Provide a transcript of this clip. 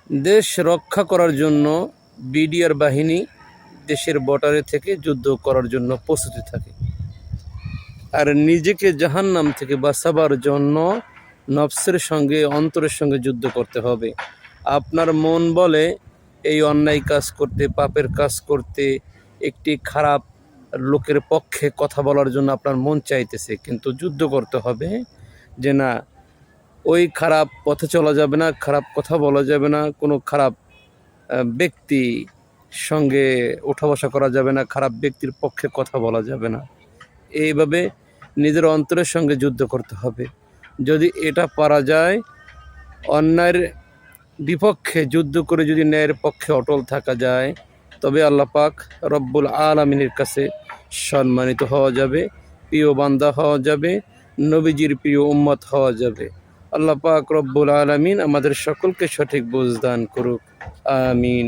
দেশ রক্ষা করার জন্য বিডিআর বাহিনী দেশের বর্ডারে থেকে যুদ্ধ করার জন্য প্রস্তুতি থাকে। আর নিজেকে জাহান্নাম থেকে বাঁচাবার জন্য নফসের সঙ্গে, অন্তরের সঙ্গে যুদ্ধ করতে হবে। আপনার মন বলে এই অন্যায় কাজ করতে, পাপের কাজ করতে, একটি খারাপ লোকের পক্ষে কথা বলার জন্য আপনার মন চাইতেছে, কিন্তু যুদ্ধ করতে হবে যে না, ওই খারাপ পথে চলা যাবে না, খারাপ কথা বলা যাবে না, কোনো খারাপ ব্যক্তি সঙ্গে ওঠা বসা করা যাবে না, খারাপ ব্যক্তির পক্ষে কথা বলা যাবে না। এইভাবে নিজের অন্তরের সঙ্গে যুদ্ধ করতে হবে। যদি এটা পারা যায়, অন্যায়ের বিপক্ষে যুদ্ধ করে যদি ন্যায়ের পক্ষে অটল থাকা যায়, তবে আল্লাহ পাক রব্বুল আলামিনের কাছে সম্মানিত হওয়া যাবে, প্রিয় বান্দা হওয়া যাবে, নবীজির প্রিয় উম্মত হওয়া যাবে। আল্লাহ পাক রব্বুল আলামিন আমাদের সকলকে সঠিক বুঝ দান করুক। আমিন।